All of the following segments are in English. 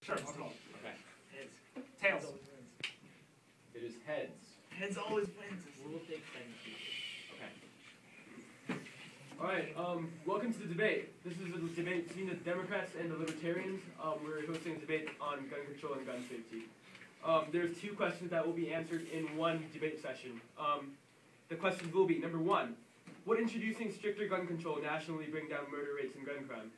Sure, I'll call it. Okay. Heads. Tails. It is heads. Heads always wins. Rule of big things. Okay. All right. Welcome to the debate. This is a debate between the Democrats and the Libertarians. We're hosting a debate on gun control and gun safety. There's two questions that will be answered in one debate session. The questions will be, number one, would introducing stricter gun control nationally bring down murder rates and gun crime?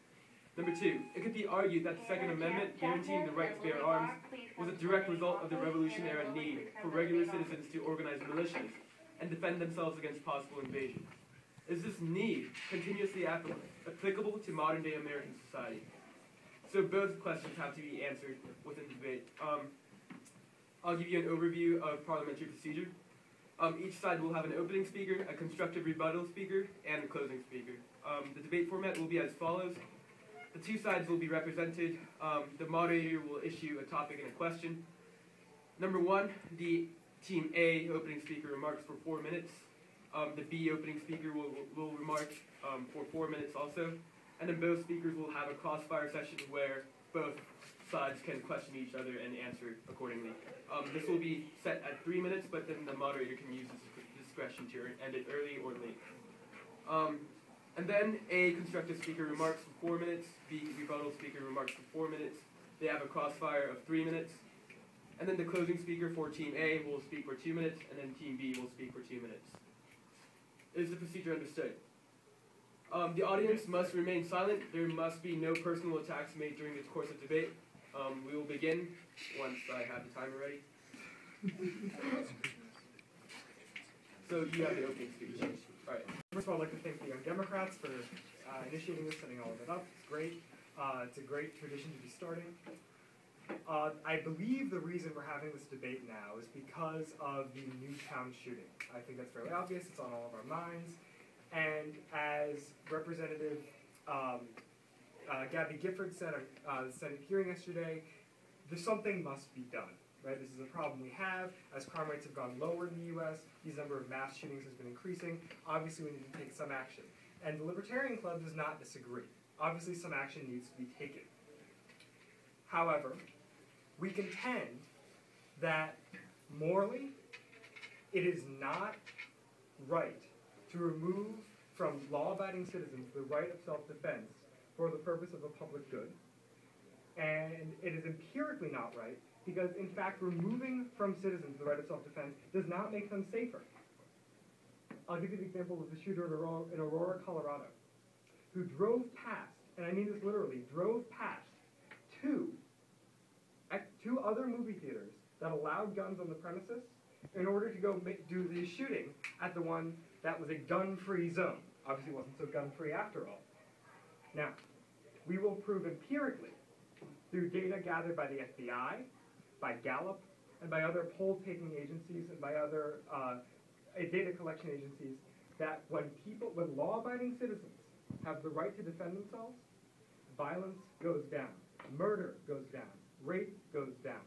Number two, it could be argued that the Second Amendment guaranteeing the right to bear arms was a direct result of the revolutionary need for regular citizens to organize militias and defend themselves against possible invasion. Is this need continuously applicable to modern-day American society? So both questions have to be answered within the debate. I'll give you an overview of parliamentary procedure. Each side will have an opening speaker, a constructive rebuttal speaker, and a closing speaker. The debate format will be as follows. The two sides will be represented. The moderator will issue a topic and a question. Number one, the Team A opening speaker remarks for 4 minutes. The B opening speaker will remark for 4 minutes also. And then both speakers will have a crossfire session where both sides can question each other and answer accordingly. This will be set at 3 minutes, but then the moderator can use his discretion to end it early or late. And then a constructive speaker remarks for 4 minutes, the rebuttal speaker remarks for 4 minutes. They have a crossfire of 3 minutes. And then the closing speaker for Team A will speak for 2 minutes, and then Team B will speak for 2 minutes. Is the procedure understood? The audience must remain silent. There must be no personal attacks made during this course of debate. We will begin once I have the timer ready. So you have the opening speech. All right. First of all, I'd like to thank the Young Democrats for initiating this, setting all of it up. It's great. It's a great tradition to be starting. I believe the reason we're having this debate now is because of the Newtown shooting. I think that's fairly obvious. It's on all of our minds. And as Representative Gabby Gifford said at the Senate hearing yesterday, something must be done. Right? This is a problem we have. As crime rates have gone lower in the U.S., the number of mass shootings has been increasing. Obviously, we need to take some action. And the Libertarian Club does not disagree. Obviously, some action needs to be taken. However, we contend that morally, it is not right to remove from law-abiding citizens the right of self-defense for the purpose of a public good. And it is empirically not right because, in fact, removing from citizens the right of self-defense does not make them safer. I'll give you the example of the shooter in Aurora, Colorado, who drove past, and I mean this literally, drove past two other movie theaters that allowed guns on the premises in order to go do the shooting at the one that was a gun-free zone. Obviously it wasn't so gun-free after all. Now, we will prove empirically through data gathered by the FBI, by Gallup, and by other poll-taking agencies and by other data collection agencies that when law-abiding citizens have the right to defend themselves, violence goes down, murder goes down, rape goes down,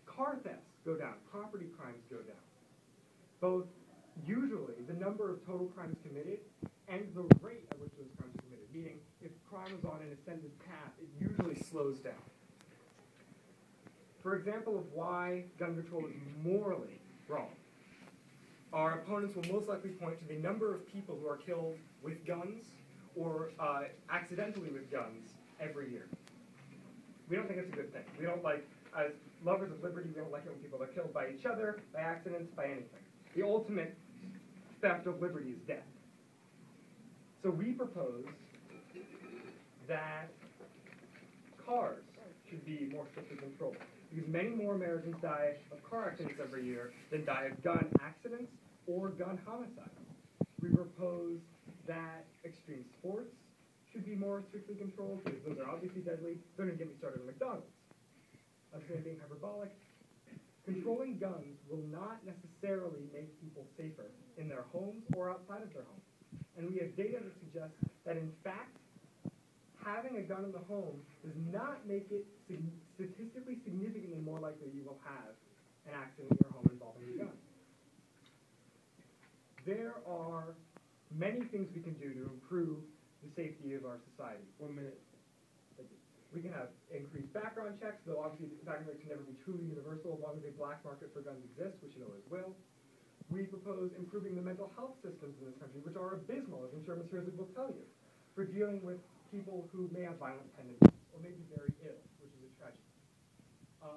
car thefts go down, property crimes go down. Both usually the number of total crimes committed and the rate at which those crimes are committed, meaning if crime is on an ascended path, it usually slows down. For example of why gun control is morally wrong, our opponents will most likely point to the number of people who are killed with guns or accidentally with guns every year. We don't think it's a good thing. We don't like, as lovers of liberty, we don't like it when people are killed by each other, by accidents, by anything. The ultimate theft of liberty is death. So we propose that cars should be more strictly controlled, because many more Americans die of car accidents every year than die of gun accidents or gun homicides. We propose that extreme sports should be more strictly controlled, because those are obviously deadly. Don't even get me started on McDonald's. I'm being hyperbolic. Controlling guns will not necessarily make people safer in their homes or outside of their homes. And we have data that suggests that, in fact, having a gun in the home does not make it statistically significantly more likely you will have an accident in your home involving a gun. There are many things we can do to improve the safety of our society. 1 minute. Thank you. We can have increased background checks, though obviously background checks can never be truly universal as long as a black market for guns exists, which it always will. We propose improving the mental health systems in this country, which are abysmal, as I'm sure Ms. Herzog will tell you, for dealing with people who may have violent tendencies or may be very ill, which is a tragedy.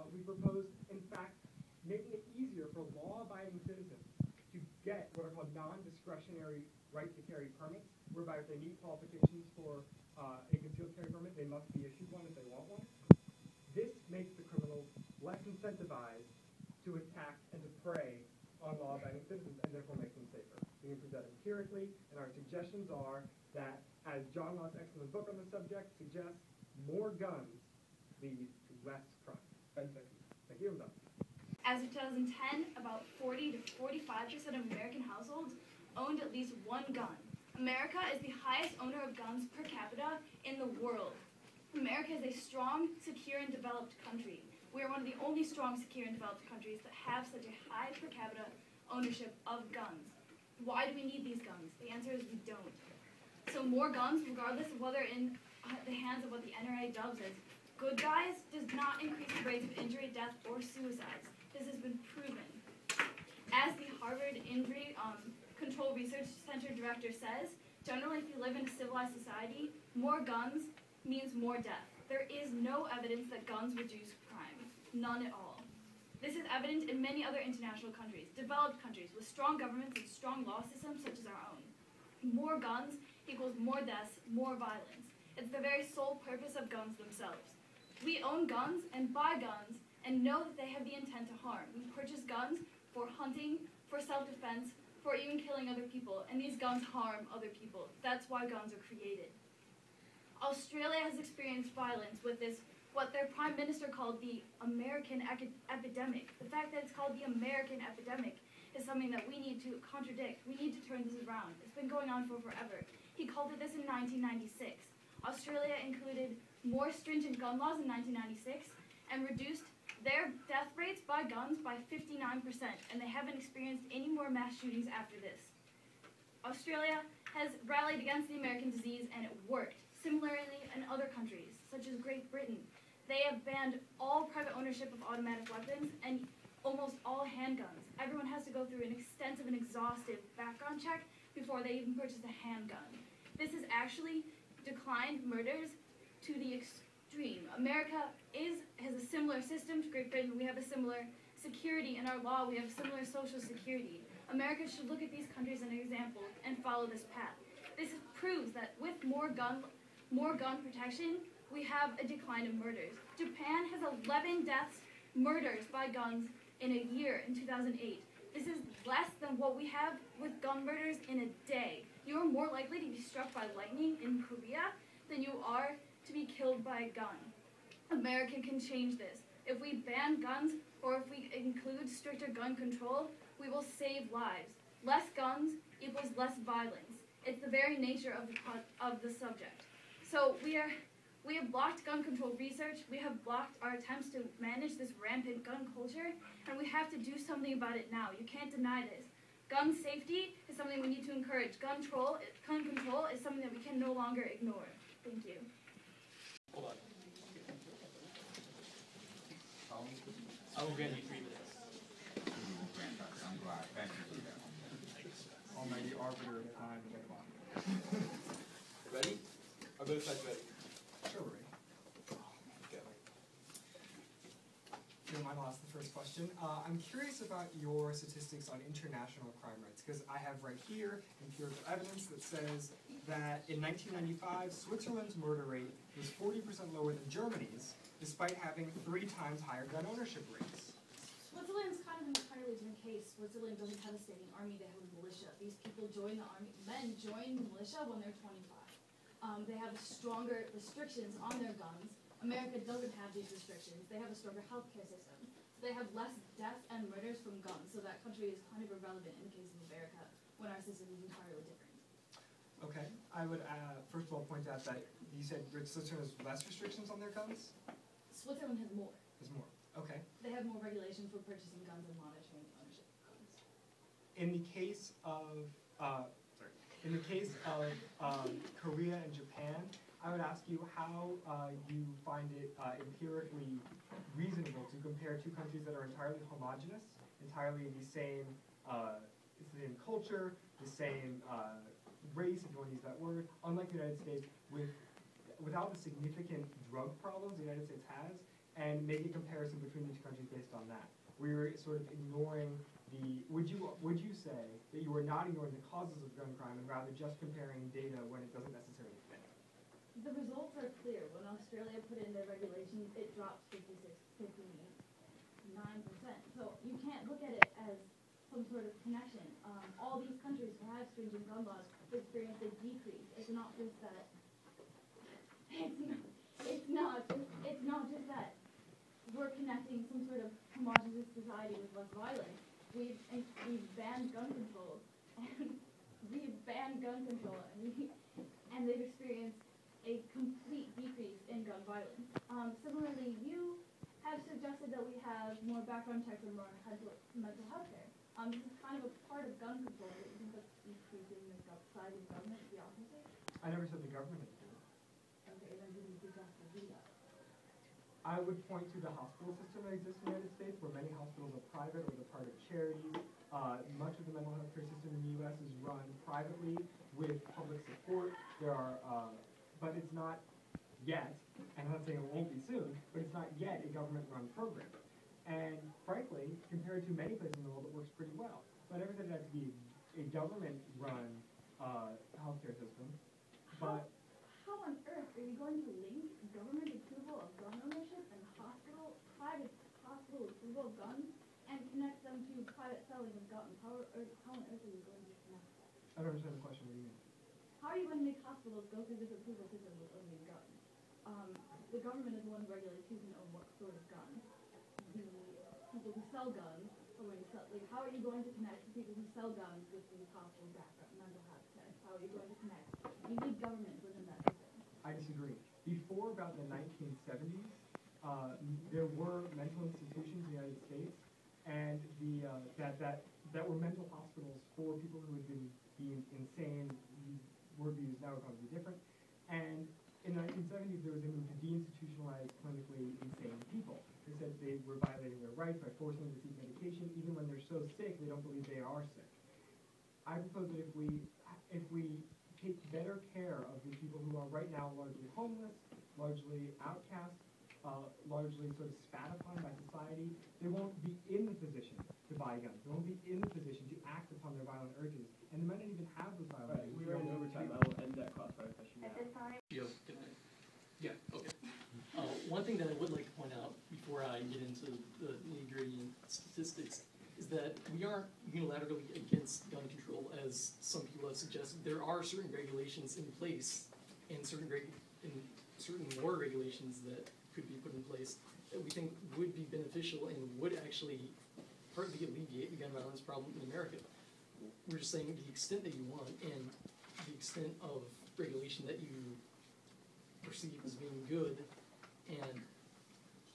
We propose, in fact, making it easier for law-abiding citizens to get what are called non-discretionary right to carry permits, whereby if they meet qualifications for a concealed carry permit, they must be issued one if they want one. This makes the criminals less incentivized to attack and to prey on law-abiding citizens and therefore make them safer. We can prove that empirically, and our suggestions are that, as John Lott's excellent book on the subject suggests, more guns lead to less crime. Thank you, I'm done. As of 2010, about 40 to 45% of American households owned at least one gun. America is the highest owner of guns per capita in the world. America is a strong, secure, and developed country. We are one of the only strong, secure, and developed countries that have such a high per capita ownership of guns. Why do we need these guns? The answer is we don't. So more guns, regardless of whether in the hands of what the NRA dubs as good guys, does not increase the rates of injury, death, or suicides. This has been proven. As the Harvard Injury Control Research Center director says, generally if you live in a civilized society, more guns means more death. There is no evidence that guns reduce crime. None at all. This is evident in many other international countries, developed countries with strong governments and strong law systems such as our own. More guns equals more deaths, more violence. It's the very sole purpose of guns themselves. We own guns and buy guns and know that they have the intent to harm. We purchase guns for hunting, for self-defense, for even killing other people, and these guns harm other people. That's why guns are created. Australia has experienced violence with this, what their prime minister called the American epidemic. The fact that it's called the American epidemic is something that we need to contradict. We need to turn this around. It's been going on for forever. He called it this in 1996. Australia included more stringent gun laws in 1996 and reduced their death rates by guns by 59%, and they haven't experienced any more mass shootings after this. Australia has rallied against the American disease, and it worked. Similarly, in other countries, such as Great Britain, they have banned all private ownership of automatic weapons and almost all handguns. Everyone has to go through an extensive and exhaustive background check before they even purchase a handgun. This has actually declined murders to the extreme. America has a similar system to Great Britain. We have a similar security in our law. We have similar social security. America should look at these countries as an example and follow this path. This proves that with more gun protection, we have a decline in murders. Japan has 11 deaths, murders by guns in a year in 2008. This is less than what we have with gun murders in a day. You are more likely to be struck by lightning in Korea than you are to be killed by a gun. America can change this. If we ban guns or if we include stricter gun control, we will save lives. Less guns equals less violence. It's the very nature of the subject. So we have blocked gun control research. We have blocked our attempts to manage this rampant gun culture, and we have to do something about it now. You can't deny this. Gun safety is something we need to encourage. Gun control is something that we can no longer ignore. Thank you. Hold on. I will grant you 3 minutes. I'm glad. Thank you for that. Almighty arbiter of time and clock. Ready? Are both sides ready? Sure, we're ready. Okay. If you don't mind, I'll ask the first question. I'm curious about your statistics on international crime rates, because I have right here empirical evidence that says that in 1995, Switzerland's murder rate was 40% lower than Germany's, despite having 3 times higher gun ownership rates. Switzerland's kind of an entirely different case. Switzerland doesn't have a standing army, they have a militia. These people join the army, men join the militia when they're 25. They have stronger restrictions on their guns. America doesn't have these restrictions. They have a stronger healthcare system. They have less deaths and murders from guns, so that country is kind of irrelevant in the case of America when our system is entirely different. Okay, I would first of all point out that you said Switzerland has less restrictions on their guns? Switzerland has more. There's more, okay. They have more regulations for purchasing guns and monitoring ownership of guns. In the case of Korea and Japan, I would ask you how you find it empirically reasonable to compare two countries that are entirely homogenous, entirely the same culture, the same race, if you want to use that word, unlike the United States, without the significant drug problems the United States has, and make a comparison between the two countries based on that. We're sort of ignoring would you say that you are not ignoring the causes of gun crime and rather just comparing data when it doesn't necessarily fit? The results are clear. When Australia put in their regulations, it dropped 59%. So you can't look at it as some sort of connection. All these countries who have stringent gun laws experience a decrease. It's not just that. It's not just that we're connecting some sort of homogeneous society with less violence. We've banned gun control, and they've experienced a complete decrease in gun violence. Similarly, you have suggested that we have more background checks and more mental health care. This is kind of a part of gun control. Do you think that's decreasing the size of government, the opposite? I never said the government is doing it. Okay, then you suggest to do that. I would point to the hospital system that exists in the United States, where many hospitals are private or they're part of charities. Much of the mental health care system in the U.S. is run privately with public support. But it's not yet, and I'm not saying it won't be soon, but it's not yet a government-run program. And frankly, compared to many places in the world, it works pretty well. So I never said it had to be a government-run healthcare system, but How on earth are you going to link government approval of gun ownership and private hospital approval of guns and connect them to private selling of guns? How on earth are you going to connect that? I don't understand the question. What do you mean? How are you going to make hospitals go through this approval system with owning guns? The government is the one who regulates who can own what sort of gun. The people who sell guns are going to sell. Like, how are you going to connect the people who sell guns with the hospital background, mental health care? How are you going to connect? You need government within that system. I disagree. Before about the 1970s, there were mental institutions in the United States, and that were mental hospitals for people who had been deemed insane. Word we use now would probably be different. And in the 1970s, there was a move to deinstitutionalize clinically insane people. They said they were violating their rights by forcing them to seek medication, even when they're so sick they don't believe they are sick. I propose that if we take better care of the people who are right now largely homeless, largely outcast, largely sort of spat upon by society, they won't be in the position to buy guns. They won't be in the position to act upon their violent urges, and they might not even have those violent urges. We are in overtime. I will end that crossfire session now. At this time. Yeah, okay. One thing that I would like to point out before I get into the nitty-gritty and statistics is that we aren't unilaterally against gun control, as some people have suggested. There are certain regulations in place and certain more regulations that could be put in place that we think would be beneficial and would actually partly alleviate the gun violence problem in America. We're just saying the extent that you want and the extent of regulation that you perceive as being good, and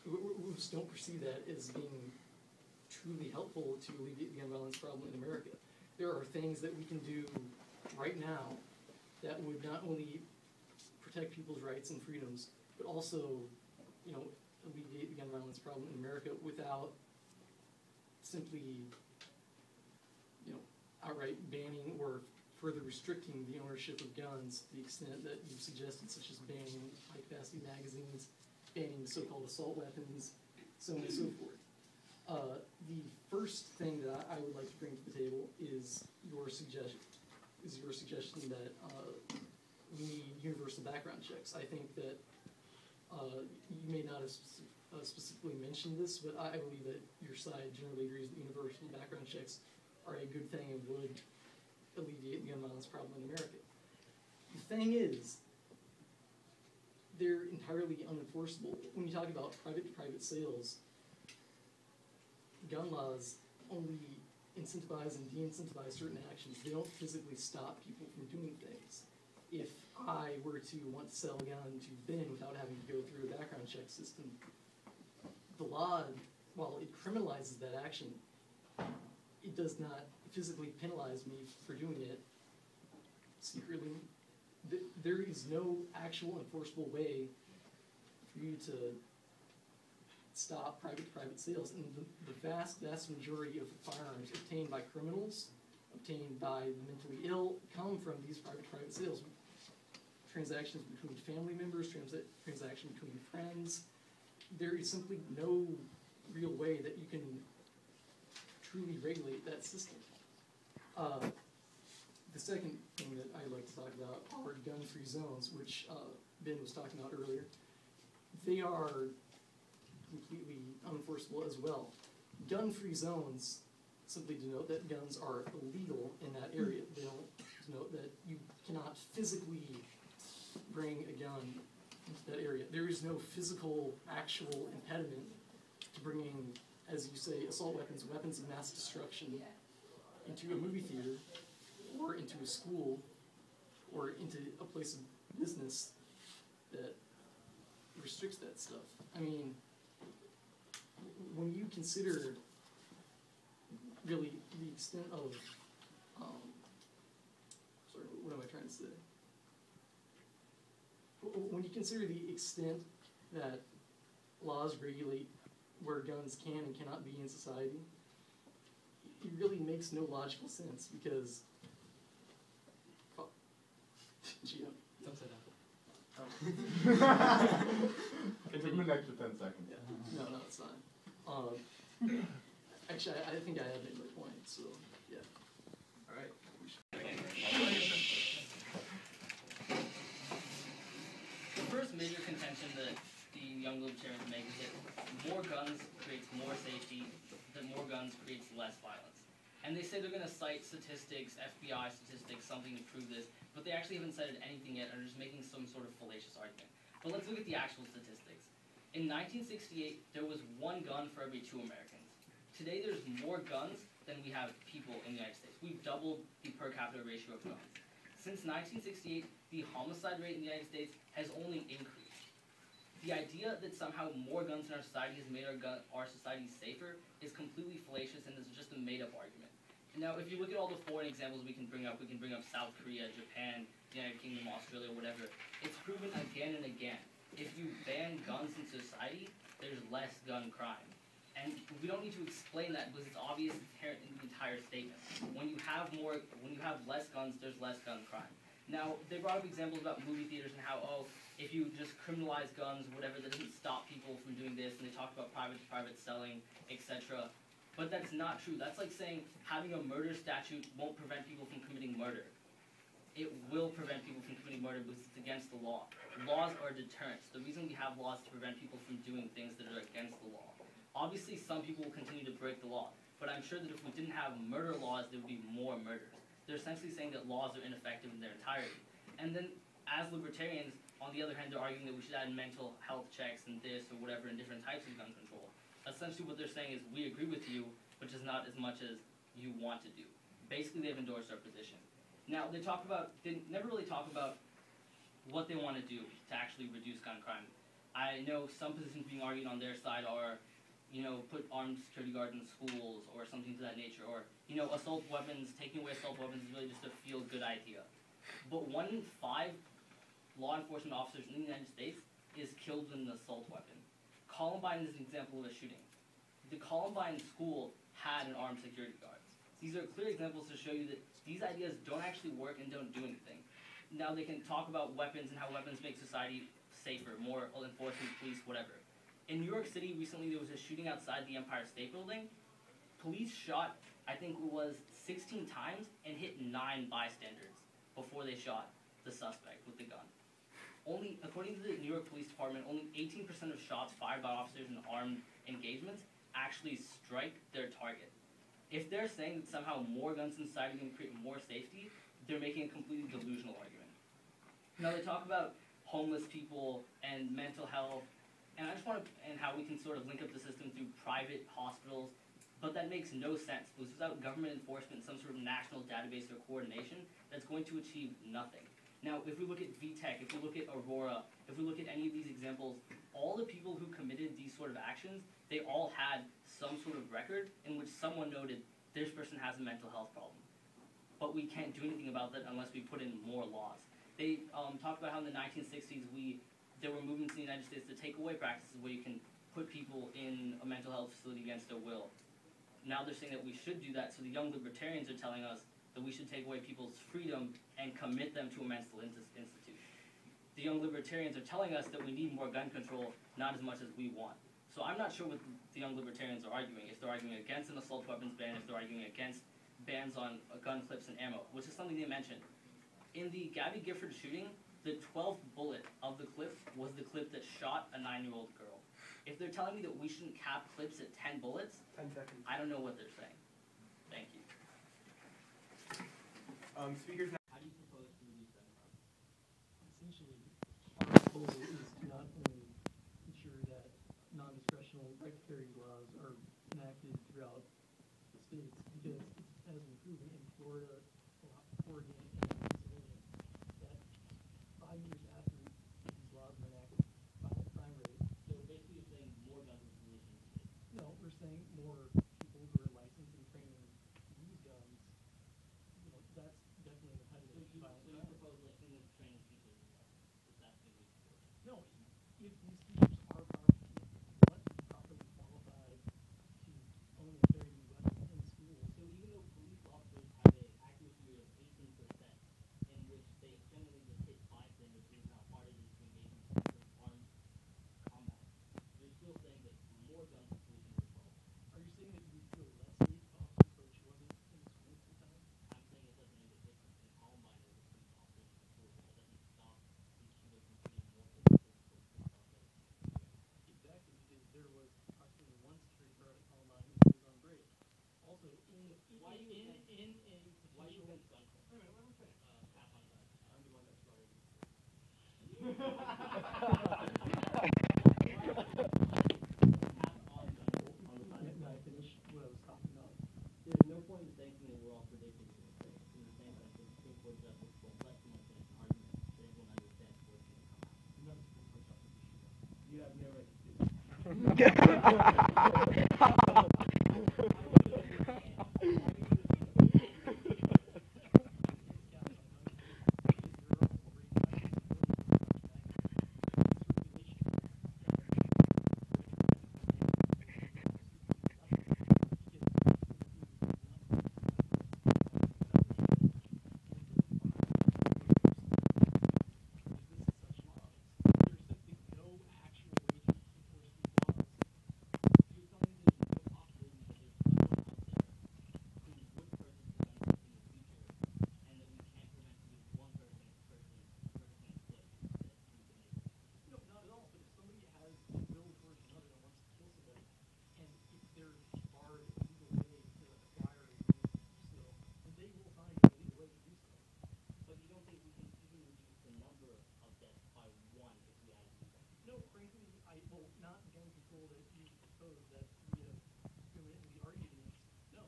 we just don't perceive that as being truly helpful to alleviate the gun violence problem in America. There are things that we can do right now that would not only protect people's rights and freedoms, but also, alleviate the gun violence problem in America without simply, outright banning or further restricting the ownership of guns to the extent that you've suggested, such as banning high-capacity magazines, banning the so-called assault weapons, so on and so forth. The first thing that I would like to bring to the table is your suggestion that we need universal background checks. I think that you may not have specifically mentioned this, but I believe that your side generally agrees that universal background checks are a good thing and would alleviate the gun violence problem in America. The thing is, they're entirely unenforceable. When you talk about private-to-private sales, gun laws only incentivize and de-incentivize certain actions. They don't physically stop people from doing things. If I were to want to sell a gun to Ben without having to go through a background check system, the law, while it criminalizes that action, it does not physically penalize me for doing it secretly there is no actual enforceable way for you to stop private sales, and the vast majority of firearms obtained by criminals, obtained by the mentally ill, come from these private sales. Transactions between family members, transactions between friends. There is simply no real way that you can truly regulate that system. The second thing that I'd like to talk about are gun-free zones, which Ben was talking about earlier. They are completely unenforceable as well. Gun-free zones simply denote that guns are illegal in that area. They don't denote that you cannot physically bring a gun into that area. There is no physical, actual impediment to bringing, as you say, assault weapons, weapons of mass destruction into a movie theater, or into a school, or into a place of business that restricts that stuff. I mean, when you consider really the extent of, sorry, what am I trying to say? When you consider the extent that laws regulate where guns can and cannot be in society, it really makes no logical sense because, Gio. It's upside Give him an extra 10 seconds. Yeah. No, it's not. Actually, I think I have made my point, so, yeah. All right. The first major contention that the Young Libertarians make is that more guns creates more safety, that more guns creates less violence. And they say they're going to cite statistics, FBI statistics, something to prove this, but they actually haven't cited anything yet and are just making some sort of fallacious argument. But let's look at the actual statistics. In 1968, there was 1 gun for every 2 Americans. Today, there's more guns than we have people in the United States. We've doubled the per capita ratio of guns. Since 1968, the homicide rate in the United States has only increased. The idea that somehow more guns in our society has made our society safer is completely fallacious and is just a made-up argument. Now, if you look at all the foreign examples we can bring up South Korea, Japan, the United Kingdom, Australia, whatever. It's proven again and again. If you ban guns in society, there's less gun crime. And we don't need to explain that because it's obvious, it's inherent in the entire statement. When you have less guns, there's less gun crime. Now, they brought up examples about movie theaters and how, if you just criminalize guns, whatever, that doesn't stop people from doing this, and they talk about private selling, etc. But that's not true. That's like saying having a murder statute won't prevent people from committing murder. It will prevent people from committing murder because it's against the law. Laws are deterrents. The reason we have laws is to prevent people from doing things that are against the law. Obviously, some people will continue to break the law, but I'm sure that if we didn't have murder laws, there would be more murders. They're essentially saying that laws are ineffective in their entirety. And then, as libertarians, on the other hand, they're arguing that we should add mental health checks and this or whatever in different types of gun control. Essentially, what they're saying is, we agree with you, but just not as much as you want to do. Basically, they've endorsed our position. Now, they never really talk about what they want to do to actually reduce gun crime. I know some positions being argued on their side are, put armed security guards in schools or something to that nature, or, assault weapons, taking away assault weapons is really just a feel-good idea. But 1 in 5 law enforcement officers in the United States is killed with an assault weapon. Columbine is an example of a shooting. The Columbine school had an armed security guard. These are clear examples to show you that these ideas don't actually work and don't do anything. Now they can talk about weapons and how weapons make society safer, more enforcement, police, whatever. In New York City, recently there was a shooting outside the Empire State Building. Police shot, I think it was 16 times and hit 9 bystanders before they shot the suspect with the gun. According to the New York Police Department, only 18% of shots fired by officers in armed engagements actually strike their target. If they're saying that somehow more guns in society can create more safety, they're making a completely delusional argument. Now they talk about homeless people and mental health, and how we can sort of link up the system through private hospitals, but that makes no sense because without government enforcement, some sort of national database or coordination, that's going to achieve nothing. Now, if we look at VTech, if we look at Aurora, if we look at any of these examples, all the people who committed these sort of actions, they all had some sort of record in which someone noted this person has a mental health problem. But we can't do anything about that unless we put in more laws. They talked about how in the 1960s there were movements in the United States to take away practices where you can put people in a mental health facility against their will. Now they're saying that we should do that, so the Young Libertarians are telling us that we should take away people's freedom and commit them to a mental institute. The Young Libertarians are telling us that we need more gun control, not as much as we want. So I'm not sure what the Young Libertarians are arguing. If they're arguing against an assault weapons ban, if they're arguing against bans on gun clips and ammo, which is something they mentioned. In the Gabby Gifford shooting, the 12th bullet of the clip was the clip that shot a 9-year-old girl. If they're telling me that we shouldn't cap clips at 10 bullets, 10 seconds. I don't know what they're saying. Thank you. Speakers. How do you propose to reduce gun violence? Essentially, our goal is to not only ensure that non-discretional right to carry laws are enacted throughout the states, because it has been proven in Florida, Oregon, and Pennsylvania that 5 years after these laws were enacted, crime rate. So basically you're saying more guns is the solution. No, we're saying more people who are licensed and trained to use guns. You know, that's definitely a So competitive you violent crime. propose like single training teachers as well. Is that the way forward? No, if these teachers are properly qualified to own and carry these weapons in school, So even though police officers have an accuracy rate of 18%, in which they generally just hit 5 which is how hard it is to engage in armed combat, you're still saying that more guns is the solution as well. are you saying that you would feel less safe if Officer Coach wasn't in the school at the time? I'm saying it doesn't make a difference in Columbine or the police officers in school. That doesn't stop these shooters from shooting more physical police officers. Exactly, because there was approximately one security guard at Columbine who was on break. Also, Why do you think- Why do you potential. think gun control? Wait a minute, let me finish. Cap on guns. I'm the one that started. Cap on gun control. Can I finish what I was talking about? There's no point in saying something we're all predicting to say. In the same sense, the Supreme Court justice will let someone finish an argument that everyone understands where it's going to come out. I'm not a Supreme Court justice issue. You have no right to do No, not at all, but if somebody has ill towards another and wants to kill somebody, and if they're barred a legal way to acquire a gun still, then they will find a legal way to do so. But you don't think we can even reduce the number of deaths by 1 if we add 2 guns? No, frankly, not gun control that you propose that we have discriminately argued against. No,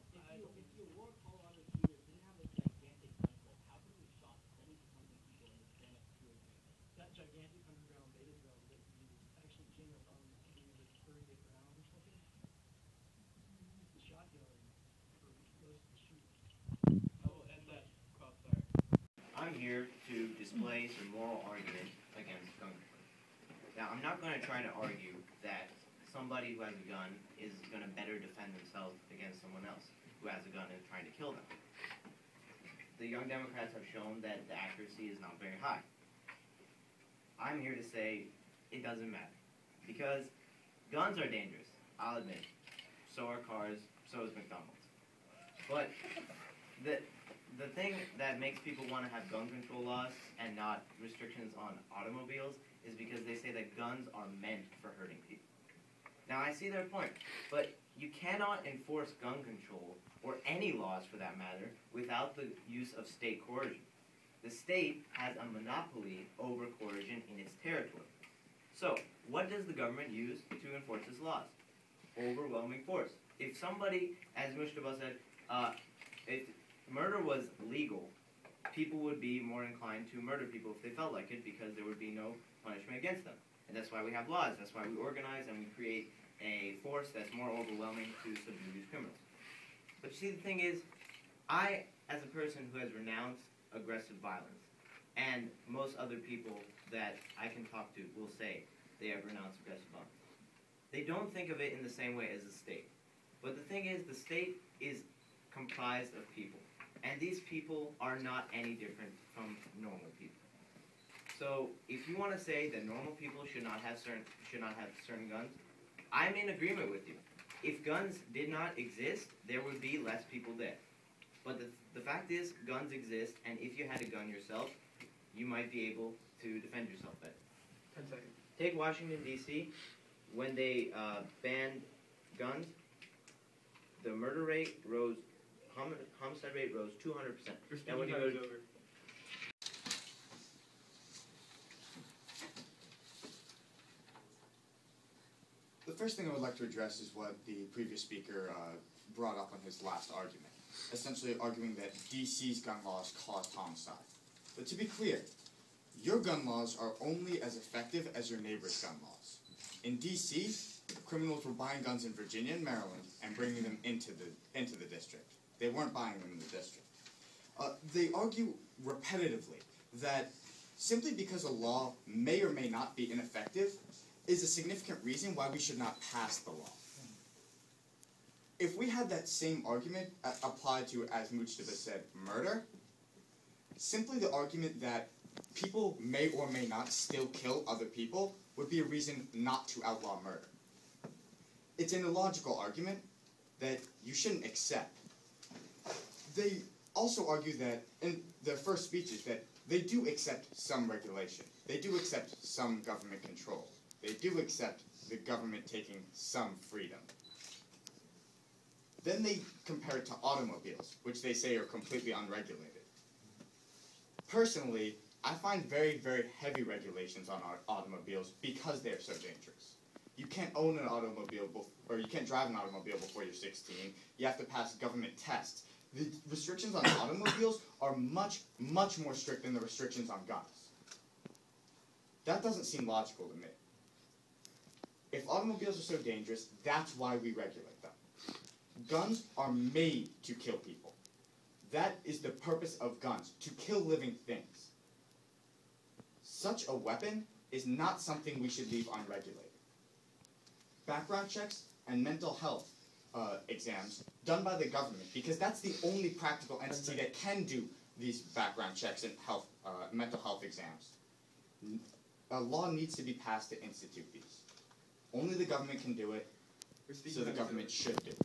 If the Aurora, Colorado shooter didn't have a gigantic gun clip, how could we have shot 70-something people in the span of 2 or 3 minutes? that gigantic underground beta drum that you actually came up on, I think it was 38 rounds or something. You used the shotgun for most of the shooting. I will end that crossfire. I'm here to display some moral argument against gun control. Now, I'm not going to try to argue that somebody who has a gun is going to better defend themselves against someone else who has a gun and is trying to kill them. The Young Democrats have shown that the accuracy is not very high. I'm here to say it doesn't matter, because guns are dangerous, I'll admit. So are cars, so is McDonald's. But the thing that makes people want to have gun control laws and not restrictions on automobiles is because they say that guns are meant for hurting people. Now, I see their point, but you cannot enforce gun control, or any laws for that matter, without the use of state coercion. The state has a monopoly over coercion in its territory. So, what does the government use to enforce its laws? Overwhelming force. If somebody, as Mustafa said, if murder was legal, people would be more inclined to murder people if they felt like it, because there would be no punishment against them. And that's why we have laws. That's why we organize and we create a force that's more overwhelming to subdue these criminals. But you see, the thing is, I, as a person who has renounced aggressive violence, and most other people that I can talk to will say they have renounced progressive arms. They don't think of it in the same way as the state. But the thing is, the state is comprised of people, and these people are not any different from normal people. So if you want to say that normal people should not have certain guns, I'm in agreement with you. If guns did not exist, there would be less people dead. But the fact is, guns exist, and if you had a gun yourself, you might be able to defend yourself better. 10 seconds. Take Washington, D.C. When they banned guns, the murder rate rose, homicide rate rose 200%. Your when you speaking go time is over. The first thing I would like to address is what the previous speaker brought up on his last argument, essentially arguing that DC's gun laws caused homicide. But to be clear, your gun laws are only as effective as your neighbor's gun laws. In DC, criminals were buying guns in Virginia and Maryland and bringing them into the district. They weren't buying them in the district. They argue repetitively that simply because a law may or may not be ineffective is a significant reason why we should not pass the law. If we had that same argument applied to, as Mujtaba said, murder, simply the argument that people may or may not still kill other people would be a reason not to outlaw murder. It's an illogical argument that you shouldn't accept. They also argue that, in their first speeches, that they do accept some regulation. They do accept some government control. They do accept the government taking some freedom. Then they compare it to automobiles, which they say are completely unregulated. Personally, I find very, very heavy regulations on our automobiles because they're so dangerous. You can't own an automobile, or you can't drive an automobile before you're 16. You have to pass government tests. The restrictions on automobiles are much, much more strict than the restrictions on guns. That doesn't seem logical to me. If automobiles are so dangerous, that's why we regulate them. Guns are made to kill people. That is the purpose of guns, to kill living things. Such a weapon is not something we should leave unregulated. Background checks and mental health exams done by the government, because that's the only practical entity that can do these background checks and mental health exams. A law needs to be passed to institute these. Only the government can do it, so the government should do it.